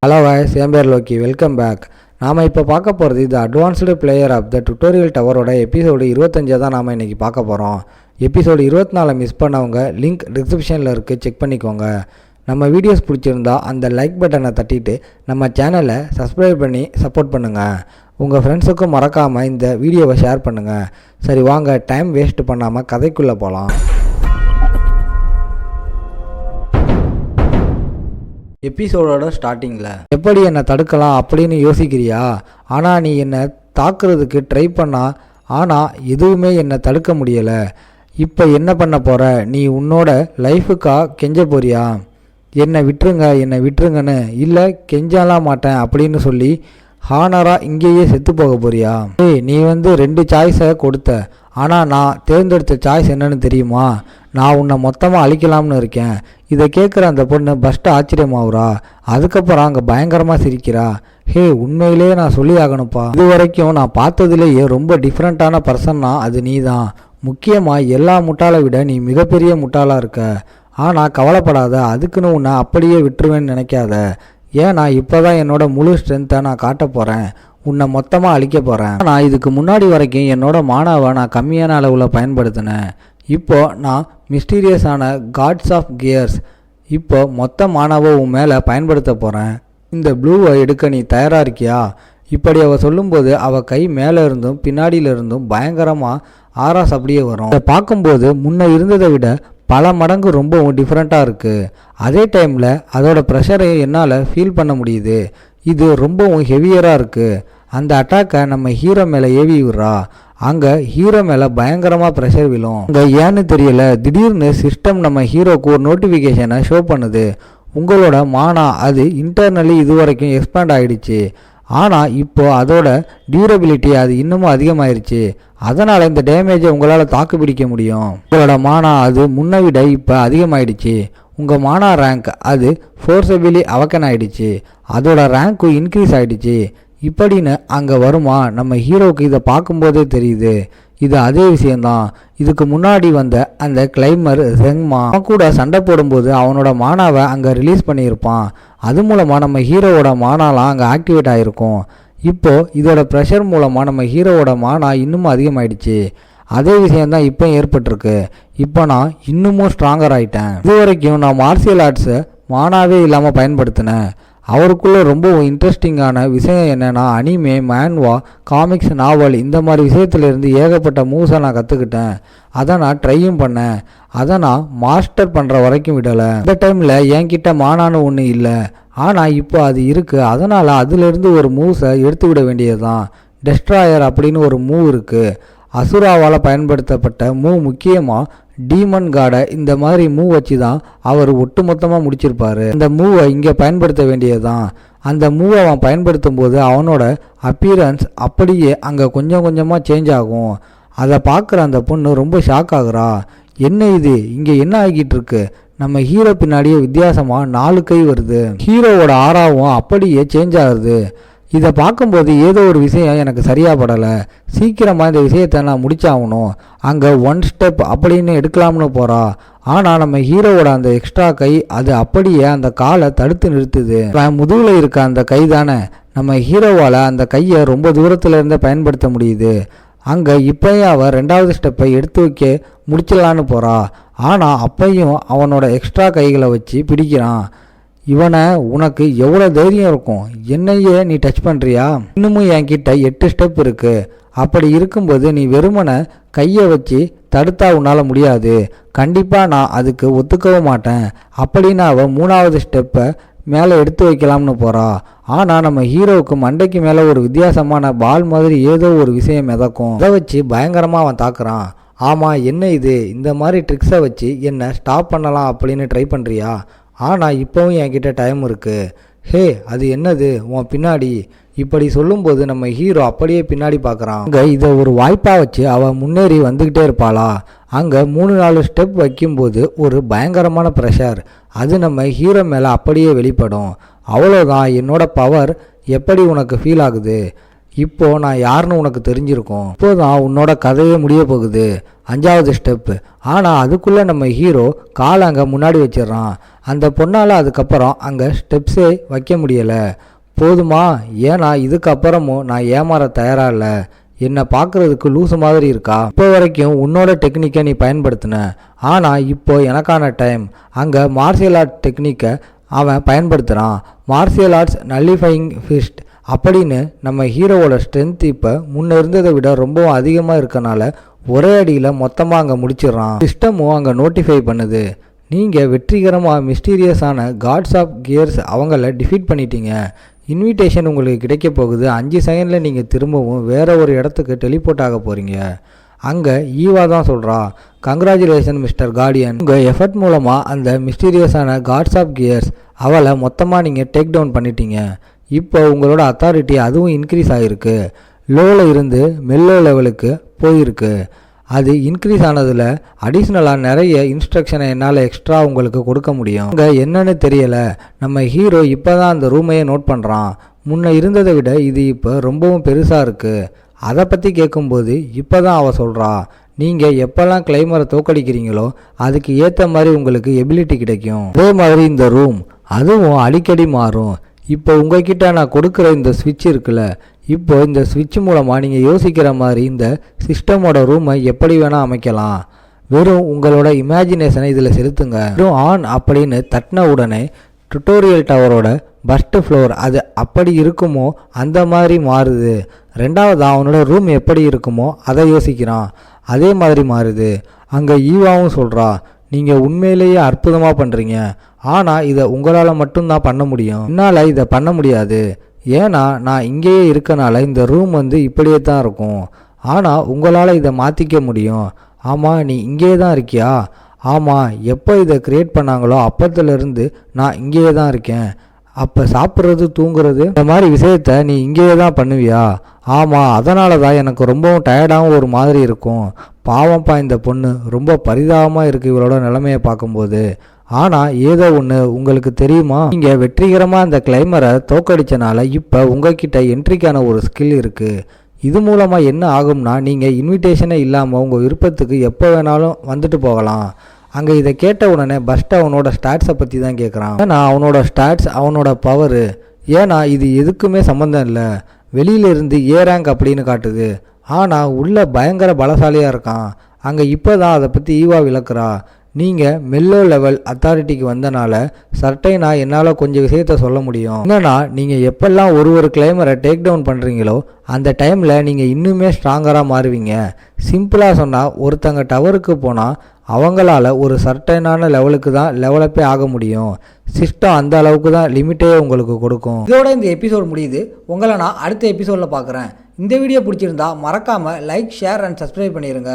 Hello guys, என் பேர் Loki. Welcome back. நாம் இப்போ பார்க்க போகிறது இது advanced player of the tutorial டவரோட எபிசோடு 25 தான் நாம் இன்றைக்கி பார்க்க போகிறோம். எபிசோடு 24 மிஸ் பண்ணவங்க லிங்க் டிஸ்கிரிப்ஷனில் இருக்குது, செக் பண்ணிக்கோங்க. நம்ம வீடியோஸ் பிடிச்சிருந்தா அந்த லைக் பட்டனை தட்டிட்டு நம்ம சேனலை சப்ஸ்கிரைப் பண்ணி சப்போர்ட் பண்ணுங்கள். உங்கள் ஃப்ரெண்ட்ஸுக்கும் மறக்காமல் இந்த வீடியோவை ஷேர் பண்ணுங்கள். சரி வாங்க, டைம் வேஸ்ட் பண்ணாமல் கதைக்குள்ளே போகலாம். எபிசோடோட ஸ்டார்டிங்கில் எப்படி என்னை தடுக்கலாம் அப்படின்னு யோசிக்கிறியா? ஆனால் நீ என்னை தாக்குறதுக்கு ட்ரை பண்ணா, ஆனால் எதுவுமே என்னை தடுக்க முடியலை. இப்போ என்ன பண்ண போகிற? நீ உன்னோட லைஃபுக்காக கெஞ்ச போறியா? என்னை விட்டுருங்கன்னு. இல்லை கெஞ்சலாம் மாட்டேன் அப்படின்னு சொல்லி ஹானராக இங்கேயே செத்து போக போறியா? நீ 2 சாய்ஸை கொடுத்த, ஆனால் நான் தேர்ந்தெடுத்த சாய்ஸ் என்னன்னு தெரியுமா? நான் உன்னை மொத்தமாக அழிக்கலாம்னு இருக்கேன். இதை கேட்குற அந்த பொண்ணு ஃபஸ்ட்டு ஆச்சரியமாகறா, அதுக்கப்புறம் அங்கே பயங்கரமாக சிரிக்கிறா. ஹே, உண்மையிலே நான் சொல்லி ஆகணும்ப்பா, இது வரைக்கும் நான் பார்த்ததுலேயே ரொம்ப டிஃப்ரெண்ட்டான பர்சன்னா அது நீ தான். முக்கியமாக எல்லா முட்டாளை விட நீ மிகப்பெரிய முட்டாளாக இருக்க. ஆனால் கவலைப்படாத, அதுக்குன்னு உன்னை அப்படியே விட்டுருவேன்னு நினைக்காத. ஏன்னா இப்போ தான் என்னோட முழு ஸ்ட்ரென்த்தை நான் காட்ட போகிறேன். உன்னை மொத்தமாக அழிக்க போகிறேன். நான் இதுக்கு முன்னாடி வரைக்கும் என்னோட மானாவை நான் கம்மியான அளவில் பயன்படுத்தினேன். இப்போ நான் மிஸ்டீரியஸான காட்ஸ் ஆஃப் கியர்ஸ் இப்போ மொத்த மானாவை உன் மேலே பயன்படுத்த போகிறேன். இந்த ப்ளூவை எடுக்க நீ தயாராக இருக்கியா? இப்படி அவள் சொல்லும்போது அவள் கை மேலே இருந்தும் பின்னாடியில இருந்தும் பயங்கரமாக ஆராஸ் அப்படியே வரும். அதை பார்க்கும்போது முன்ன இருந்ததை விட பல மடங்கு ரொம்பவும் டிஃப்ரெண்ட்டாக இருக்குது. அதே டைமில் அதோட ப்ரெஷரை என்னால் ஃபீல் பண்ண முடியுது. இது ரொம்பவும் ஹெவியராக இருக்குது. அந்த அட்டாக்கை நம்ம ஹீரோ மேலே ஏவி விடுறா. அங்கே ஹீரோ மேலே பயங்கரமாக ப்ரெஷர் விழும். அங்கே ஏன்னு தெரியல, திடீர்னு சிஸ்டம் நம்ம ஹீரோக்கு ஒரு நோட்டிஃபிகேஷனை ஷோ பண்ணுது. உங்களோட மானா அது இன்டர்னலி இது வரைக்கும் எக்ஸ்பேண்ட் ஆகிடுச்சு, ஆனால் இப்போது அதோட டியூரபிலிட்டி அது இன்னமும் அதிகமாயிருச்சு. அதனால் இந்த டேமேஜை உங்களால் தாக்கு பிடிக்க முடியும். உங்களோட மானா அது முன்னை விட இப்போ அதிகமாகிடுச்சு. உங்கள் மானா ரேங்க் அது ஃபோர்ஸபிலி அவக்கன் ஆகிடுச்சு. அதோட ரேங்க்கும் இன்க்ரீஸ் ஆகிடுச்சு. இப்படின்னு அங்கே வருமா? நம்ம ஹீரோவுக்கு இதை பார்க்கும்போதே தெரியுது. இது அதே விஷயந்தான். இதுக்கு முன்னாடி வந்த அந்த கிளைமர் செங்மா கூட சண்டை போடும்போது அவனோட மானாவை அங்கே ரிலீஸ் பண்ணியிருப்பான். அது மூலமாக நம்ம ஹீரோவோட மானாலாம் அங்கே ஆக்டிவேட் ஆகிருக்கும். இப்போது இதோட ப்ரெஷர் மூலமாக நம்ம ஹீரோவோட மானா இன்னமும் அதிகமாகிடுச்சு. அதே விஷயந்தான் இப்போ ஏற்பட்டிருக்கு. இப்போ நான் இன்னமும் ஸ்ட்ராங்கர் ஆகிட்டேன். இது வரைக்கும் நான் மார்ஷியல் ஆர்ட்ஸை மானாவே இல்லாமல் பயன்படுத்தினேன். அவருக்குள்ளே ரொம்ப இன்ட்ரெஸ்டிங்கான விஷயம் என்னென்னா, அனிமே, மேன்வா, காமிக்ஸ், நாவல் இந்த மாதிரி விஷயத்துலேருந்து ஏகப்பட்ட மூவ்ஸை நான் கற்றுக்கிட்டேன். அதை நான் ட்ரையும் பண்ணேன். அதை நான் மாஸ்டர் பண்ணுற வரைக்கும் விடலை. இந்த டைமில் என்கிட்ட மானான்னு ஒன்று இல்லை, ஆனால் இப்போ அது இருக்குது. அதனால் அதிலிருந்து ஒரு மூவ்ஸை எடுத்து விட வேண்டியது தான். டெஸ்ட்ராயர் அப்படின்னு ஒரு மூவ் இருக்குது. அசுராவால் பயன்படுத்தப்பட்ட மூவ். முக்கியமாக டீமன் காடை இந்த மாதிரி மூவ் வச்சு தான் அவர் ஒட்டுமொத்தமாக முடிச்சிருப்பாரு. அந்த மூவை இங்கே பயன்படுத்த வேண்டியது தான். அந்த மூவை அவன் பயன்படுத்தும் போது அவனோட அப்பியரன்ஸ் அப்படியே அங்கே கொஞ்சம் கொஞ்சமாக சேஞ்ச் ஆகும். அதை பார்க்குற அந்த பொண்ணு ரொம்ப ஷாக் ஆகுறா. என்ன இது, இங்கே என்ன ஆகிட்டு இருக்கு? நம்ம ஹீரோ பின்னாடியே வித்தியாசமாக 4 கை வருது. ஹீரோவோட ஆறாவும் அப்படியே சேஞ்ச் ஆகுது. இதை பார்க்கும்போது ஏதோ ஒரு விஷயம் எனக்கு சரியாக படலை. சீக்கிரமாக இந்த விஷயத்தை நான் முடிச்சாகணும். அங்கே 1 ஸ்டெப் அப்படின்னு எடுக்கலாம்னு போகிறா. ஆனால் நம்ம ஹீரோவோட அந்த எக்ஸ்ட்ரா கை அது அப்படியே அந்த காலை தடுத்து நிறுத்துது. முதுகில் இருக்க அந்த கை தானே. நம்ம ஹீரோவால் அந்த கையை ரொம்ப தூரத்தில் இருந்து பயன்படுத்த முடியுது. அங்கே இப்போயும் அவன் 2வது ஸ்டெப்பை எடுத்து வைக்க முடிச்சிடலான்னு போகிறா. ஆனால் அப்பையும் அவனோட எக்ஸ்ட்ரா கைகளை வச்சு பிடிக்கிறான். இவனை, உனக்கு எவ்வளோ தைரியம் இருக்கும்? என்னையே நீ டச் பண்ணுறியா? இன்னமும் என்கிட்ட 8 ஸ்டெப் இருக்குது. அப்படி இருக்கும்போது நீ வெறுமனை கையை வச்சு தடுத்தா உன்னால் முடியாது. கண்டிப்பாக நான் அதுக்கு ஒத்துக்கவும் மாட்டேன் அப்படின்னு அவன் 3வது ஸ்டெப்பை மேலே எடுத்து வைக்கலாம்னு போகிறா. ஆனால் நம்ம ஹீரோவுக்கு மண்டைக்கு மேலே ஒரு வித்தியாசமான பால் மாதிரி ஏதோ ஒரு விஷயம் மிதக்கும். அதை வச்சு பயங்கரமாக அவன் தாக்குறான். ஆமாம், என்ன இது? இந்த மாதிரி ட்ரிக்ஸை வச்சு என்னை ஸ்டாப் பண்ணலாம் அப்படின்னு ட்ரை பண்ணுறியா? ஆனால் இப்போவும் என்கிட்ட டைம் இருக்குது. ஹே, அது என்னது உன் பின்னாடி? இப்படி சொல்லும்போது நம்ம ஹீரோ அப்படியே பின்னாடி பார்க்குறான். அங்கே இதை ஒரு வாய்ப்பாக வச்சு அவள் முன்னேறி வந்துக்கிட்டே இருப்பாளா? அங்கே 3-4 ஸ்டெப் வைக்கும்போது ஒரு பயங்கரமான ப்ரெஷர் அது நம்ம ஹீரோ மேலே அப்படியே வெளிப்படும். அவ்வளோதான், என்னோட பவர் எப்படி உனக்கு ஃபீல் ஆகுது? இப்போ நான் யாருன்னு உனக்கு தெரிஞ்சிருக்கும். இப்போதான் உன்னோட கதையே முடிய போகுது. 5வது ஸ்டெப்பு. ஆனால் அதுக்குள்ளே நம்ம ஹீரோ காலை அங்கே முன்னாடி வச்சிடறான். அந்த பொண்ணால் அதுக்கப்புறம் அங்கே ஸ்டெப்ஸே வைக்க முடியலை. போதுமா? ஏன்னா இதுக்கப்புறமும் நான் ஏமாற தயாராக இல்லை. என்னை பார்க்குறதுக்கு லூசு மாதிரி இருக்கா? இப்போ வரைக்கும் உன்னோட டெக்னிக்கை நீ பயன்படுத்தின, ஆனால் இப்போ எனக்கான டைம். அங்கே மார்ஷியல் ஆர்ட் டெக்னிக்கை அவன் பயன்படுத்துகிறான். மார்ஷியல் ஆர்ட்ஸ் நல்லிஃபையிங் ஃபிஸ்ட் அப்படின்னு நம்ம ஹீரோவோட ஸ்ட்ரென்த் இப்போ முன்ன இருந்ததை விட ரொம்பவும் அதிகமாக இருக்கனால ஒரே அடியில் மொத்தமாக அங்கே முடிச்சிடுறான். சிஸ்டமும் அங்கே நோட்டிஃபை பண்ணுது, நீங்கள் வெற்றிகரமாக மிஸ்டீரியஸான காட்ஸ் ஆஃப் கியர்ஸ் அவங்கள டிஃபீட் பண்ணிட்டீங்க. இன்விடேஷன் உங்களுக்கு கிடைக்க போகுது. 5 செகண்டில் நீங்கள் திரும்பவும் வேற ஒரு இடத்துக்கு டெலிபோர்ட் ஆக போகிறீங்க. அங்கே ஈவா தான் சொல்கிறா, கங்க்ராச்சுலேஷன் மிஸ்டர் கார்டியன், உங்கள் எஃபர்ட் மூலமாக அந்த மிஸ்டீரியஸான காட்ஸ் ஆஃப் கியர்ஸ் அவளை மொத்தமாக நீங்கள் டேக் டவுன் பண்ணிட்டீங்க. இப்போ உங்களோட அத்தாரிட்டி அதுவும் இன்க்ரீஸ் ஆகிருக்கு. லோவில் இருந்து மெல்லோ லெவலுக்கு போயிருக்கு. அது இன்க்ரீஸ் ஆனதில் அடிஷ்னலாக நிறைய இன்ஸ்ட்ரக்ஷனை என்னால் எக்ஸ்ட்ரா உங்களுக்கு கொடுக்க முடியும். அங்கே என்னன்னு தெரியலை. நம்ம ஹீரோ இப்போ தான் அந்த ரூமையே நோட் பண்ணுறான். முன்ன இருந்ததை விட இது இப்போ ரொம்பவும் பெருசாக இருக்குது. அதை பற்றி கேட்கும்போது இப்போ தான் அவள் சொல்கிறா, நீங்கள் எப்போல்லாம் கிளைமரை தோக்கடிக்கிறீங்களோ அதுக்கு ஏற்ற மாதிரி உங்களுக்கு எபிலிட்டி கிடைக்கும். அதே மாதிரி இந்த ரூம் அதுவும் அடிக்கடி மாறும். இப்போ உங்ககிட்ட நான் கொடுக்குற இந்த ஸ்விட்ச் இருக்குல்ல, இப்போ இந்த ஸ்விட்ச் மூலமாக நீங்கள் யோசிக்கிற மாதிரி இந்த சிஸ்டமோட ரூமை எப்படி வேணால் அமைக்கலாம். வெறும் உங்களோட இமேஜினேஷனை இதில் செலுத்துங்க. வெறும் ஆன் அப்படின்னு தட்டின உடனே டுட்டோரியல் டவரோட ஃபர்ஸ்ட் ஃப்ளோர் அது அப்படி இருக்குமோ அந்த மாதிரி மாறுது. ரெண்டாவது அவனோட ரூம் எப்படி இருக்குமோ அதை யோசிக்கிறான், அதே மாதிரி மாறுது. அங்கே ஈவாவும் சொல்கிறா, நீங்கள் உண்மையிலேயே அற்புதமாக பண்ணுறீங்க, ஆனால் இதை உங்களால் மட்டும்தான் பண்ண முடியும், என்னால் இதை பண்ண முடியாது. ஏன்னா நான் இங்கேயே இருக்கனால இந்த ரூம் இப்படியே தான் இருக்கும். ஆனால் உங்களால் இதை மாற்றிக்க முடியும். ஆமாம், நீ இங்கேயே தான் இருக்கியா? ஆமாம், எப்போ இதை க்ரியேட் பண்ணாங்களோ அப்போத்துலேருந்து நான் இங்கேயே தான் இருக்கேன். அப்போ சாப்பிட்றது தூங்குறது இந்த மாதிரி விஷயத்த நீ இங்கேயே தான் பண்ணுவியா? ஆமாம், அதனால தான் எனக்கு ரொம்பவும் டயர்டாகவும் ஒரு மாதிரி இருக்கும். பாவம்ப்பா, இந்த பொண்ணு ரொம்ப பரிதாபமாக இருக்குது இவளோட நிலைமையை பார்க்கும்போது. ஆனால் ஏதோ ஒன்று உங்களுக்கு தெரியுமா, நீங்கள் வெற்றிகரமாக அந்த கிளைமரை தோக்கடிச்சனால இப்போ உங்ககிட்ட என்ட்ரிக்கான ஒரு ஸ்கில் இருக்குது. இது மூலமாக என்ன ஆகும்னா, நீங்கள் இன்விடேஷனே இல்லாமல் உங்கள் விருப்பத்துக்கு எப்போ வேணாலும் வந்துட்டு போகலாம். அங்கே இதை கேட்ட உடனே பஸ்ட் அவனோட ஸ்டாட்ஸை பற்றி தான் கேட்குறான். ஏன்னா அவனோட ஸ்டாட்ஸ் அவனோட பவரு. ஏன்னா இது எதுக்குமே சம்மந்தம் இல்லை. வெளியிலிருந்து ஏ ரேங்க் அப்படின்னு காட்டுது, ஆனால் உள்ள பயங்கர பலசாலியாக இருக்கான். அங்கே இப்போ தான் அதை பற்றி ஈவா விளக்குறா. நீங்கள் மெல்லோ லெவல் அத்தாரிட்டிக்கு வந்தனால சர்டைனாக என்னால் கொஞ்சம் விஷயத்த சொல்ல முடியும். என்னன்னா, நீங்கள் எப்பெல்லாம் ஒரு கிளைமரை டேக் டவுன் பண்ணுறீங்களோ அந்த டைமில் நீங்கள் இன்னுமே ஸ்ட்ராங்கராக மாறுவீங்க. சிம்பிளாக சொன்னால், ஒருத்தங்க டவருக்கு போனால் அவங்களால ஒரு சர்டைனான லெவலுக்கு தான் லெவலப்பே ஆக முடியும். சிஸ்டம் அந்த அளவுக்கு தான் லிமிட்டே உங்களுக்கு கொடுக்கும். இதோட இந்த எபிசோட் முடியுது. உங்களை நான் அடுத்த எபிசோடில் பார்க்குறேன். இந்த வீடியோ பிடிச்சிருந்தா மறக்காமல் லைக், ஷேர் அண்ட் சப்ஸ்கிரைப் பண்ணிடுங்க.